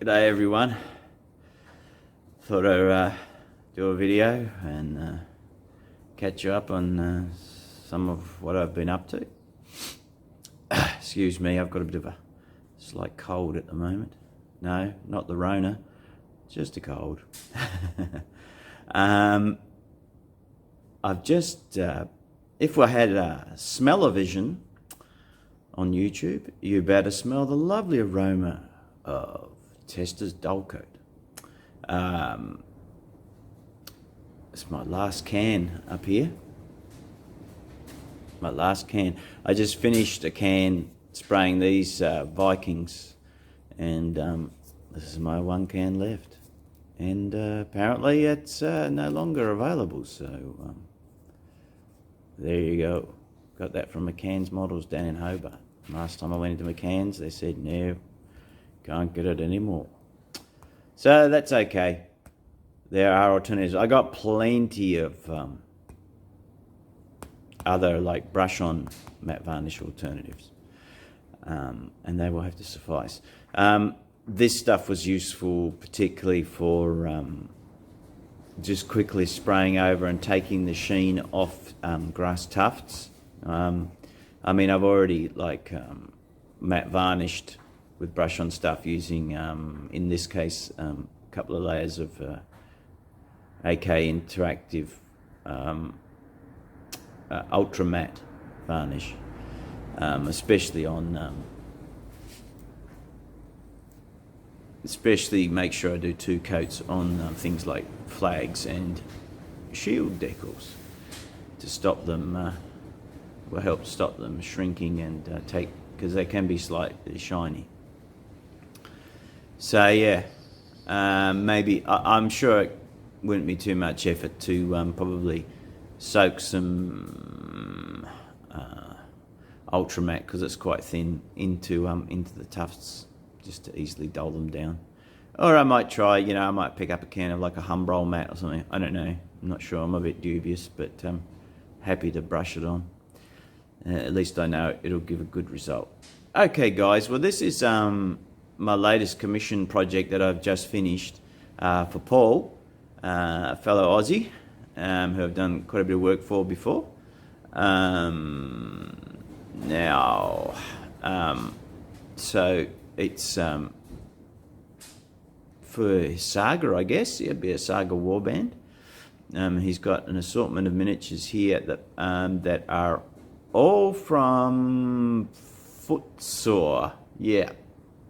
G'day everyone. Thought I'd do a video and catch you up on some of what I've been up to. Excuse me, I've got a bit of a slight cold at the moment. No, not the Rona, just a cold. I've just, if I had a smell-o-vision on YouTube, you'd better smell the lovely aroma of Tester's Dull Coat. It's my last can up here. My last can. I just finished a can spraying these Vikings, and this is my one can left. And apparently it's no longer available, so there you go. Got that from McCann's Models down in Hobart. Last time I went into McCann's, they said no, can't get it anymore. So that's okay. There are alternatives. I got plenty of other like brush-on matte varnish alternatives, and they will have to suffice. This stuff was useful particularly for just quickly spraying over and taking the sheen off grass tufts. I mean, I've already like matte varnished with brush-on stuff using, in this case, a couple of layers of AK Interactive Ultra Matte varnish, especially on, especially make sure I do 2 coats on things like flags and shield decals to stop them, will help stop them shrinking and because they can be slightly shiny. So yeah, maybe, I'm sure it wouldn't be too much effort to probably soak some Ultra Matte, because it's quite thin, into the tufts, just to easily dull them down. Or I might try, I might pick up a can of like a Humbrol matte or something. I don't know, I'm not sure, I'm a bit dubious, but happy to brush it on. At least I know it'll give a good result. Okay guys, well this is my latest commission project that I've just finished for Paul, a fellow Aussie who I've done quite a bit of work for before. Now, so it's for Saga, I guess. It'd be a Saga Warband. He's got an assortment of miniatures here that are all from Footsore. Yeah,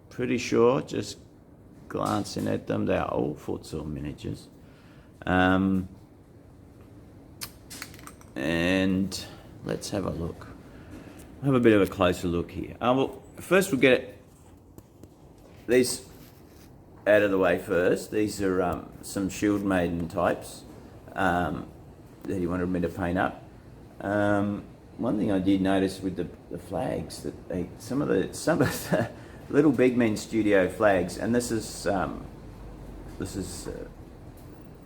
pretty sure, just glancing at them, they are all Footsore miniatures. And let's have a look. Have a bit of a closer look here. Well, first we'll get these out of the way first. These are some Shield Maiden types that he wanted me to paint up. One thing I did notice with the flags, that some of the Little Big Men Studio flags, and this is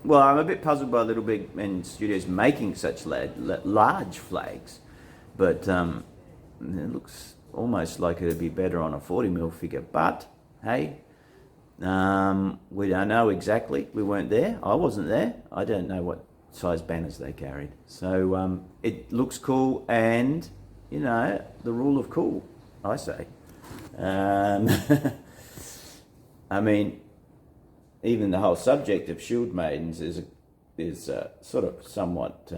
well, I'm a bit puzzled by Little Big Men Studios making such large flags, but it looks almost like it'd be better on a 40mm figure. But hey, we don't know exactly. We weren't there. I wasn't there. I don't know what size banners they carried. So it looks cool, and the rule of cool, I say. I mean, even the whole subject of Shield Maidens is sort of somewhat,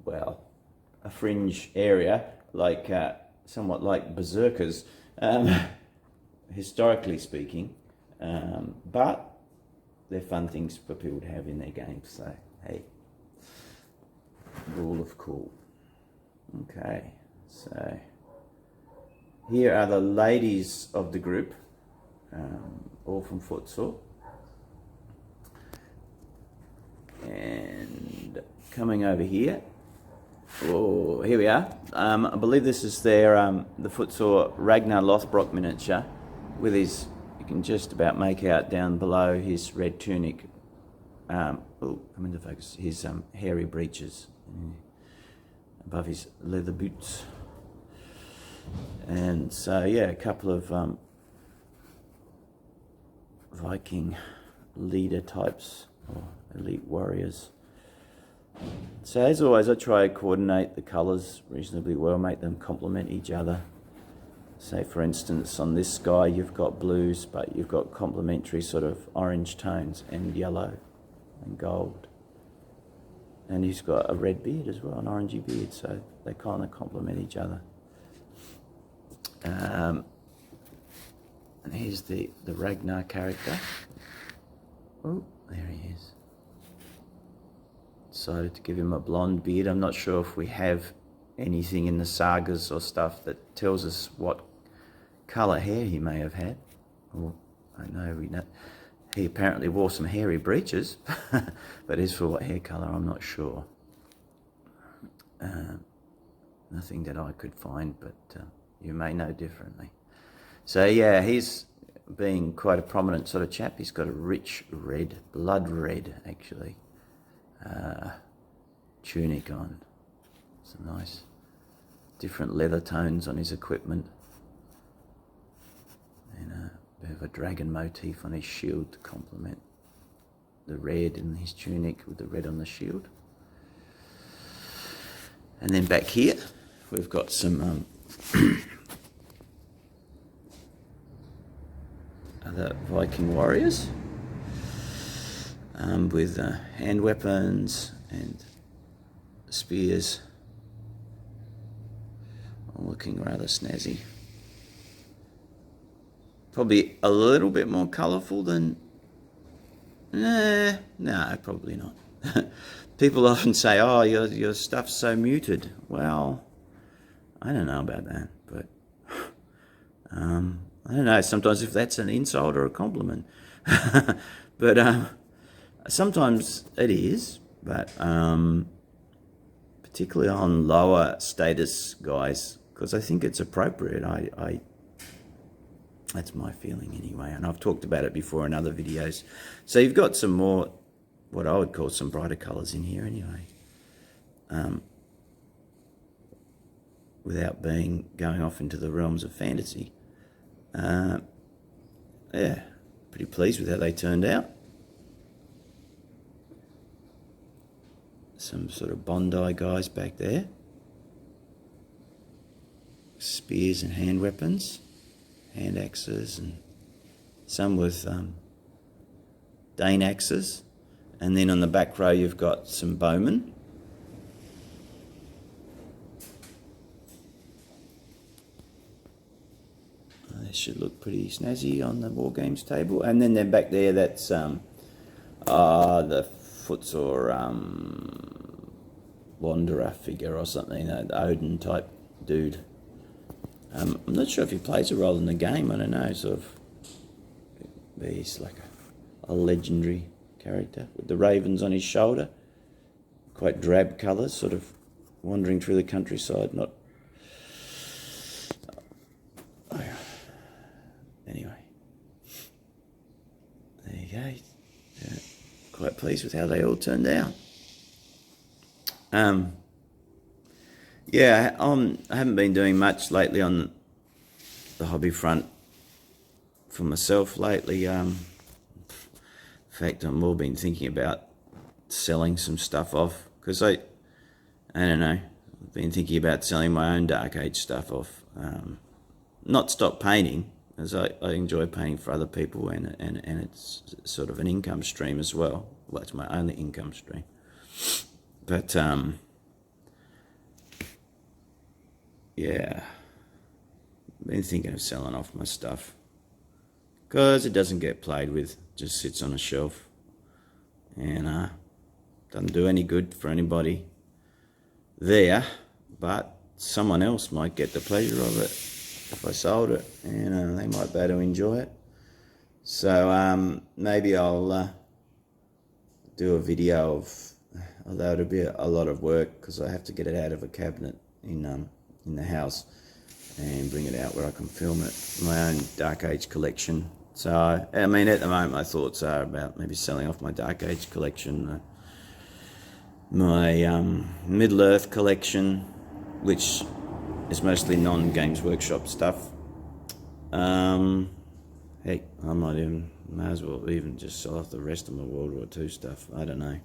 well, a fringe area, like somewhat like berserkers, historically speaking, but they're fun things for people to have in their games. So hey, rule of cool. Okay, so here are the ladies of the group, all from Footsore. And coming over here, oh, here we are. I believe this is their the Footsore Ragnar Lothbrok miniature, with his, you can just about make out down below his red tunic. Oh, come into focus. His hairy breeches above his leather boots. And so yeah, a couple of Viking leader types or elite warriors. So as always, I try to coordinate the colours reasonably well, make them complement each other. Say for instance on this guy you've got blues, but you've got complementary sort of orange tones and yellow and gold. And he's got a red beard as well, an orangey beard, so they kind of complement each other. And here's the Ragnar character. Oh, there he is. Decided to give him a blonde beard. I'm not sure if we have anything in the sagas or stuff that tells us what colour hair he may have had. Or I know he apparently wore some hairy breeches, but as for what hair colour, I'm not sure. Nothing that I could find, but you may know differently. So yeah, he's being quite a prominent sort of chap. He's got a rich red, blood red actually, tunic on. Some nice different leather tones on his equipment. And a bit of a dragon motif on his shield to complement the red in his tunic with the red on the shield. And then back here, we've got some other Viking warriors with hand weapons and spears, all looking rather snazzy. Probably a little bit more colourful than... No, probably not. People often say, oh, your stuff's so muted. Well, I don't know about that, but I don't know sometimes if that's an insult or a compliment. But sometimes it is, but particularly on lower status guys, because I think it's appropriate. That's my feeling anyway, and I've talked about it before in other videos. So you've got some more, what I would call some brighter colours in here anyway, without going off into the realms of fantasy. Yeah, pretty pleased with how they turned out. Some sort of Bondi guys back there. Spears and hand weapons. Hand axes, and some with Dane axes. And then on the back row you've got some bowmen. They should look pretty snazzy on the War Games table. And then back there, that's the Footsore Wanderer figure or something, the Odin type dude. I'm not sure if he plays a role in the game, I don't know, sort of, he's like a legendary character with the ravens on his shoulder, quite drab colours, sort of wandering through the countryside, not... Anyway, there you go. Yeah, quite pleased with how they all turned out. Yeah, I haven't been doing much lately on the hobby front for myself lately. In fact, I've more been thinking about selling some stuff off, because I don't know, I've been thinking about selling my own Dark Age stuff off. Not stop painting, as I enjoy painting for other people, and it's sort of an income stream as well. Well, it's my only income stream. But yeah, been thinking of selling off my stuff, because it doesn't get played with, just sits on a shelf, and doesn't do any good for anybody there, but someone else might get the pleasure of it if I sold it, and they might be able to enjoy it. So maybe I'll do a video of, although it'll be a lot of work, because I have to get it out of a cabinet in the house and bring it out where I can film it, my own Dark Age collection. So, I mean, at the moment my thoughts are about maybe selling off my Dark Age collection, my Middle-earth collection, which is mostly non-Games Workshop stuff. How Heck, I might even, may as well even just sell off the rest of my World War II stuff. I don't know.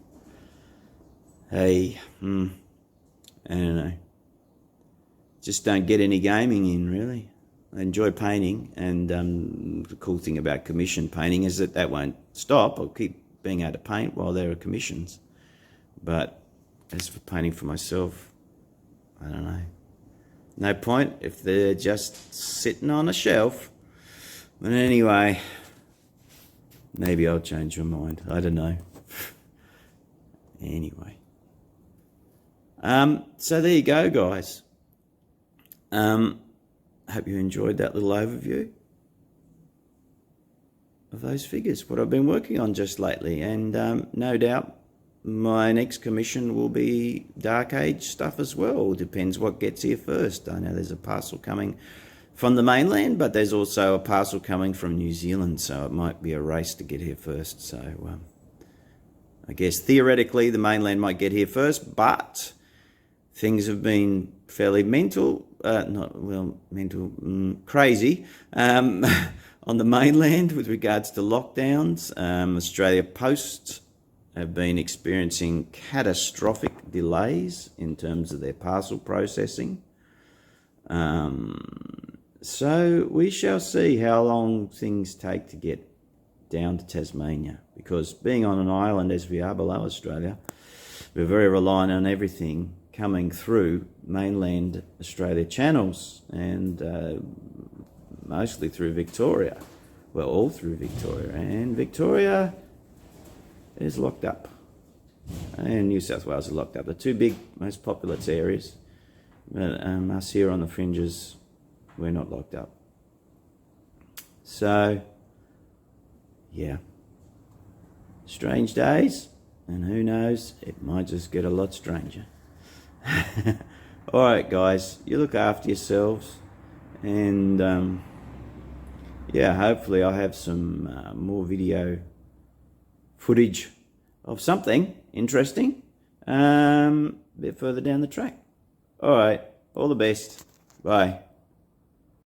Hey, I don't know. Just don't get any gaming in, really. I enjoy painting, and the cool thing about commission painting is that won't stop. I'll keep being able to paint while there are commissions. But as for painting for myself, I don't know. No point if they're just sitting on a shelf. But anyway, maybe I'll change my mind. I don't know. Anyway. So there you go, guys. Hope you enjoyed that little overview of those figures, what I've been working on just lately. And no doubt my next commission will be Dark Age stuff as well. Depends what gets here first. I know there's a parcel coming from the mainland, but there's also a parcel coming from New Zealand, so it might be a race to get here first. So I guess theoretically the mainland might get here first, but things have been fairly crazy on the mainland with regards to lockdowns. Australia Post have been experiencing catastrophic delays in terms of their parcel processing. So we shall see how long things take to get down to Tasmania, because being on an island as we are below Australia, we're very reliant on everything coming through mainland Australia channels, and mostly through Victoria. Well, all through Victoria. And Victoria is locked up. And New South Wales is locked up. The two big, most populous areas. But us here on the fringes, we're not locked up. So, yeah. Strange days. And who knows, it might just get a lot stranger. Alright guys, you look after yourselves, and yeah, hopefully I'll have some more video footage of something interesting a bit further down the track. Alright, all the best. Bye.